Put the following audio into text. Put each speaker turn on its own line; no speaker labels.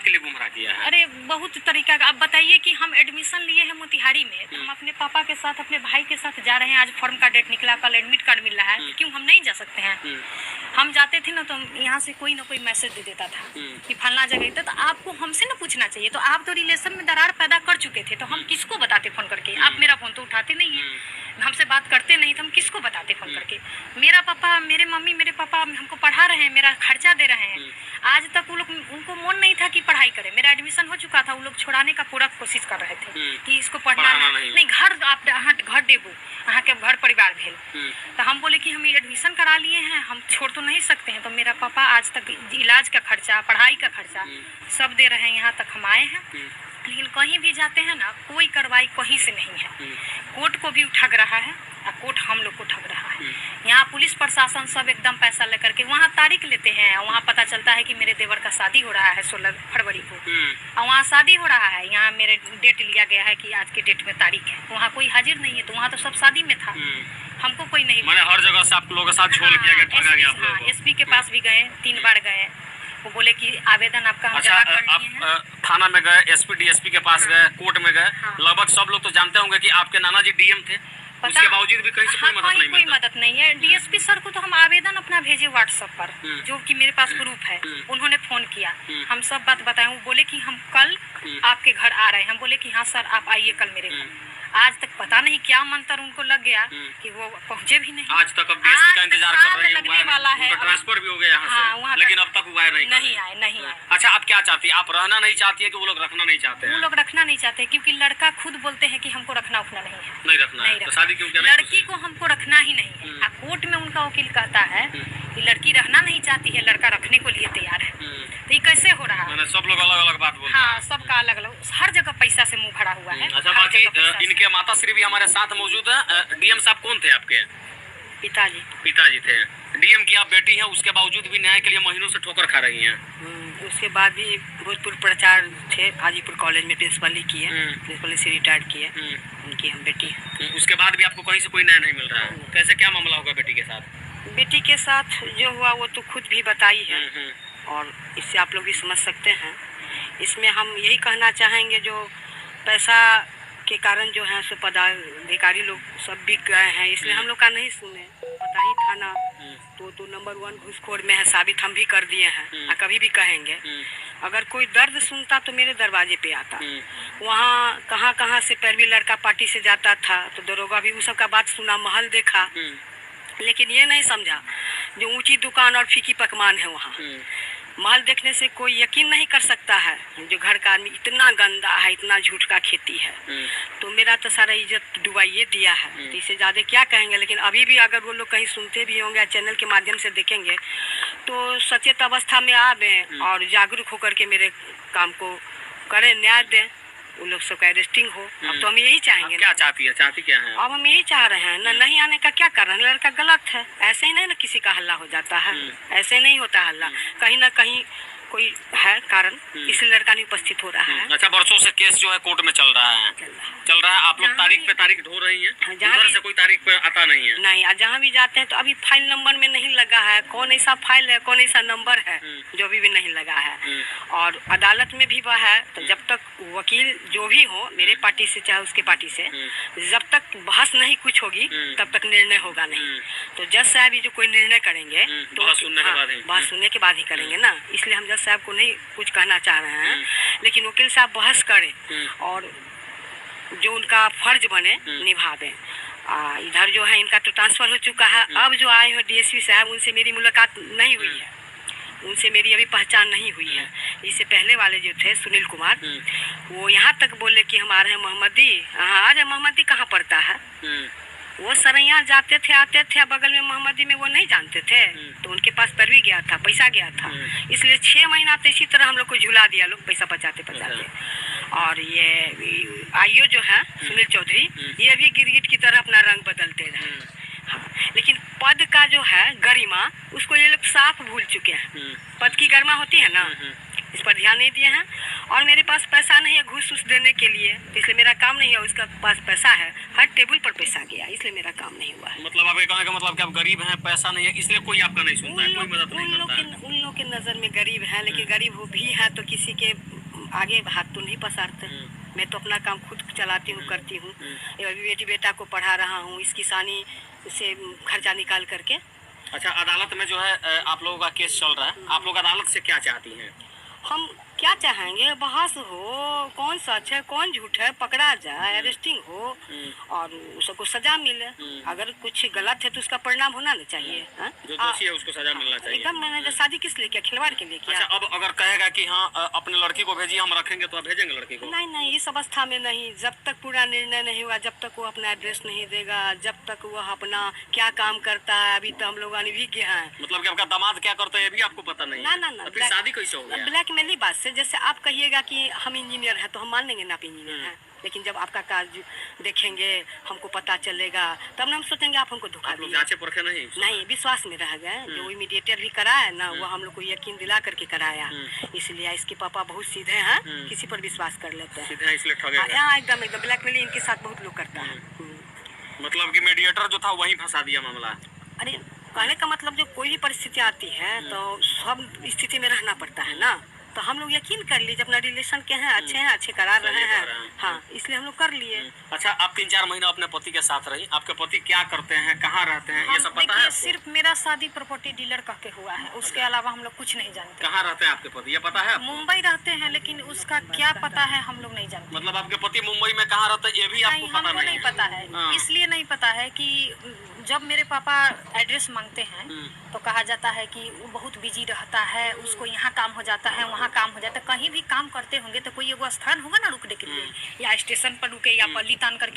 बात के लिए गुमराह किया है?
अरे बहुत तरीका का। अब बताइए कि हम एडमिशन लिए हैं मोतिहारी में, तो हम अपने पापा के साथ अपने भाई के साथ जा रहे हैं। आज फॉर्म का डेट निकला, कल एडमिट कार्ड मिल रहा है, तो क्यों हम नहीं जा सकते हैं? हम जाते थे ना तो यहाँ से कोई ना कोई मैसेज दे देता था कि फलना जगह, तो आपको हमसे ना पूछना चाहिए। तो आप तो रिलेशन में दरार पैदा कर चुके थे, तो हम किसको बताते फोन करके? आप मेरा फोन तो उठाते नहीं है, हमसे बात करते नहीं, तो हम किसको बताते फोन करके? मेरा पापा, मेरे मम्मी, मेरे पापा हमको पढ़ा रहे हैं, मेरा खर्चा दे रहे हैं। आज तक वो लोग, उनको मन नहीं था कि पढ़ाई करें। मेरा एडमिशन हो चुका था, वो लोग छुड़ाने का पूरा कोशिश कर रहे थे कि इसको पढ़ना है नहीं, घर आप घर देबू, अहाँ के घर परिवार भेल। तो हम बोले कि हम एडमिशन करा लिए हैं, हम छोड़ तो नहीं सकते हैं। तो मेरा पापा आज तक इलाज का खर्चा, पढ़ाई का खर्चा सब दे रहे हैं। यहाँ तक हम आए हैं, लेकिन कहीं भी जाते हैं ना, कोई कार्रवाई कहीं से नहीं है। कोर्ट को भी ठग रहा है और कोर्ट हम लोग को ठग रहा है। यहाँ पुलिस प्रशासन सब एकदम पैसा लेकर के वहाँ तारीख लेते हैं। वहाँ पता चलता है कि मेरे देवर का शादी हो रहा है 16 फरवरी को, और वहाँ शादी हो रहा है। यहाँ मेरे डेट लिया गया है कि आज के डेट में तारीख है, वहाँ कोई हाजिर नहीं है। तो वहाँ तो सब शादी में था, हमको कोई नहीं।
मैंने हर जगह से आप लोगों के साथ झोल किया गया, ठगा गया आप लोगों को।
एसपी के पास भी गए, 3 बार गए। वो बोले कि आवेदन आपका हम जमा कर लिए हैं।
आप थाना में गए, एसपी डीएसपी के पास गए, कोर्ट में गए। लगभग सब लोग तो जानते होंगे कि आपके नाना जी डीएम थे, उसके बावजूद भी कहीं से कोई मदद नहीं
कोई मदद नहीं है। डीएसपी सर को तो हम आवेदन अपना भेजे व्हाट्सएप पर, जो कि मेरे पास प्रूफ है। उन्होंने फोन किया, हम सब बात बताए। वो बोले कि हम कल आपके घर आ रहे हैं। हम बोले कि हाँ सर, आप आइए कल मेरे घर। आज तक पता नहीं क्या मंत्र उनको लग गया कि वो पहुंचे भी नहीं।
आज तक अब डीएसपी का इंतजार कर रहे हैं,
लगने वाला है,
ट्रांसफर भी हो गया यहाँ से, लेकिन अब तक हुआ नहीं आए। अच्छा, आप क्या चाहती है? आप रहना नहीं चाहती है कि वो लोग रखना नहीं चाहते हैं?
वो लोग रखना नहीं चाहते, क्योंकि लड़का खुद बोलते हैं कि हमको रखना उखना नहीं है,
नहीं रखना है। तो शादी क्यों किया?
लड़की को हमको रखना ही नहीं है। कोर्ट में उनका वकील कहता है कि लड़की रहना नहीं चाहती है, लड़का रखने को लिए तैयार है। तो ये कैसे हो रहा है?
सब लोग अलग अलग बात बोलते हैं।
हाँ, सबका अलग अलग, हर जगह पैसा से मुंह भरा हुआ है।
अच्छा, बाकी इनके माता श्री भी हमारे साथ मौजूद है। डीएम साहब कौन थे आपके? पिताजी थे। डीएम की आप बेटी हैं, उसके बावजूद भी न्याय के लिए महीनों से ठोकर खा रही हैं।
उसके बाद भी भोजपुर प्रचार थे, हाजीपुर कॉलेज में प्रिंसिपली की है, प्रिंसिपली से रिटायर्ड की है। उनकी हम बेटी।
उसके बाद भी आपको कहीं से कोई न्याय नहीं मिल रहा है? कैसे, क्या मामला होगा बेटी के साथ?
बेटी के साथ जो हुआ वो तो खुद भी बताई है, और इससे आप लोग भी समझ सकते हैं। इसमें हम यही कहना चाहेंगे, जो पैसा के कारण जो है सो पदाधिकारी लोग सब बिक गए हैं, इसलिए हम लोग का नहीं सुने। पता ही थाना तो नंबर 1 घूसखोर में है, साबित हम भी कर दिए हैं और कभी भी कहेंगे। अगर कोई दर्द सुनता तो मेरे दरवाजे पे आता। वहाँ कहाँ कहाँ से पैरवी लड़का पार्टी से जाता था, तो दरोगा भी उस सब का बात सुना, महल देखा, लेकिन ये नहीं समझा जो ऊंची दुकान और फीकी पकवान है वहाँ। महल देखने से कोई यकीन नहीं कर सकता है जो घर का आदमी इतना गंदा है, इतना झूठ का खेती है। तो मेरा तो सारा इज्जत डुबाइए दिया है, तो इससे ज़्यादा क्या कहेंगे। लेकिन अभी भी अगर वो लोग कहीं सुनते भी होंगे, चैनल के माध्यम से देखेंगे, तो सचेत अवस्था में आवें और जागरूक होकर के मेरे काम को करें, न्याय दें, उन लोग सबका अरेस्टिंग हो। अब तो हम यही चाहेंगे।
क्या चाहती है? चाहती क्या है?
अब हम यही चाह रहे हैं ना, नहीं आने का क्या कारण है? लड़का गलत है, ऐसे ही नहीं ना किसी का हल्ला हो जाता है, ऐसे नहीं होता हल्ला। कहीं ना कहीं कोई है कारण, इसलिए लड़का नहीं उपस्थित हो रहा है।
अच्छा, बरसों से केस जो है कोर्ट में चल रहा है। आप लोग तारीख पे तारीख ढो रही हैं, उधर से कोई तारीख पे आता नहीं है।
नहीं, जहाँ भी जाते हैं तो अभी फाइल नंबर में नहीं लगा है, कौन ऐसा फाइल है, कौन ऐसा नंबर है जो भी नहीं लगा है। और अदालत में भी वह है, तो जब तक वकील जो भी हो, मेरे पार्टी से चाहे उसके पार्टी से, जब तक बहस नहीं कुछ होगी तब तक निर्णय होगा नहीं। तो जज साहब जो कोई निर्णय करेंगे तो
बहस
सुनने के बाद ही करेंगे ना। इसलिए हम जज साहब को नहीं कुछ कहना चाह रहे हैं, लेकिन वकील साहब बहस करें और जो उनका फर्ज बने निभावें। इधर जो है इनका तो ट्रांसफर हो चुका है। अब जो आए हैं डीएसपी साहब, उनसे मेरी मुलाकात नहीं हुई है, उनसे मेरी अभी पहचान नहीं हुई है। इससे पहले वाले जो थे सुनील कुमार, वो यहाँ तक बोले कि हम आ रहे हैं मोहम्मदी। हाँ, आज मोहम्मदी कहाँ पड़ता है? वो सरैया जाते थे, आते थे, बगल में मोहम्मदी में वो नहीं जानते थे, तो उनके पास पैरवी गया था, पैसा गया था। इसलिए 6 महीना तो इसी तरह हम लोग को झुला दिया, लोग पैसा बचाते बचाते। और ये आईओ जो है सुनील चौधरी, ये भी गिरगिट की तरह अपना रंग बदलते रहे। हाँ, लेकिन पद का जो है गरिमा, उसको ये लोग साफ भूल चुके हैं। पद की गरिमा होती है ना, इस पर ध्यान नहीं दिए हैं। और मेरे पास पैसा नहीं है घूस उस देने के लिए, इसलिए मेरा काम नहीं है। उसका पास पैसा है, हर टेबल पर पैसा गया, इसलिए मेरा काम नहीं हुआ है।
मतलब आप ये कहने का मतलब कि आप गरीब हैं, पैसा नहीं है, इसलिए कोई आपका नहीं सुनता है, कोई मदद नहीं करता है।
उन लोग के नज़र में गरीब है, लेकिन गरीब भी है तो किसी के आगे हाथ तो नहीं पसारते। मैं तो अपना काम खुद चलाती हूँ, करती हूँ। अभी बेटी बेटा को पढ़ा रहा हूँ, इस किसानी से खर्चा निकाल करके।
अच्छा, अदालत में जो है आप लोगों का केस चल रहा है, आप लोग अदालत से क्या चाहती हैं?
हम क्या चाहेंगे, बहस हो, कौन सच है कौन झूठ है, पकड़ा जाए, अरेस्टिंग हो और उसको सजा मिले। अगर कुछ गलत है तो उसका परिणाम होना ना चाहिए।
जो दोषी है उसको सजा मिलना चाहिए।
एकदम। मैंने शादी किस लिए किया, खिलवाड़ के लिए किया।
अच्छा, अब अगर कहेगा कि हाँ अपने लड़की को भेजिए, हम रखेंगे, तो आप भेजेंगे लड़की को?
नहीं, इस अवस्था में नहीं। जब तक पूरा निर्णय नहीं हुआ, जब तक वो अपना एड्रेस नहीं देगा, जब तक वह अपना क्या काम करता है, अभी तो हम लोग अनभिज्ञ हैं।
मतलब कि आपका दामाद क्या करता है ये भी आपको पता नहीं है?
ना,
तो फिर शादी कैसे हो गया?
ब्लैकमेल बात से, जैसे आप कहिएगा कि हम इंजीनियर हैं तो हम मान लेंगे ना आप इंजीनियर हैं, लेकिन जब आपका कार्य देखेंगे, हमको पता चलेगा, तब ना हम सोचेंगे आप हमको धोखा
आप लोग
दिए।
जांचे परखे नहीं,
विश्वास में रह गए। जो इमीडिएटर भी कराया ना, वो हम लोग को यकीन दिला करके कराया। इसलिए इसके पापा बहुत सीधे हैं, किसी पर विश्वास कर लेते हैं।
सीधे इसलिए ठगेगा।
यहाँ एकदम ब्लैकमेल इनके साथ बहुत लोग करता है।
मतलब कि मीडिएटर जो था वही फंसा दिया मामला।
अरे कहने का मतलब, जो कोई भी परिस्थिति आती है तो सब स्थिति में रहना पड़ता है ना। तो हम लोग यकीन कर लीजिए, अपना रिलेशन के हैं, अच्छे करा रहे हैं। हाँ, इसलिए हम लोग कर लिए।
अच्छा, आप 3-4 महीना अपने पति के साथ रही, आपके पति क्या करते हैं, कहाँ रहते हैं, ये सब पता है?
सिर्फ मेरा शादी प्रॉपर्टी डीलर कह के हुआ है, उसके अलावा हम लोग कुछ नहीं जानते।
कहाँ रहते हैं आपके पति, ये पता है?
मुंबई रहते हैं, लेकिन उसका क्या पता है हम लोग नहीं जानते।
मतलब आपके पति मुंबई में कहाँ रहते हैं ये भी आपको पता
हमको नहीं पता है। इसलिए नहीं पता है कि जब मेरे पापा एड्रेस मांगते हैं तो कहा जाता है कि वो बहुत बिजी रहता है, उसको यहाँ काम हो जाता है, वहाँ काम हो जाता है। कहीं भी काम करते होंगे तो कोई एगो स्थान होगा ना रुकने के लिए, या स्टेशन पर रुके या पल्ली तान करके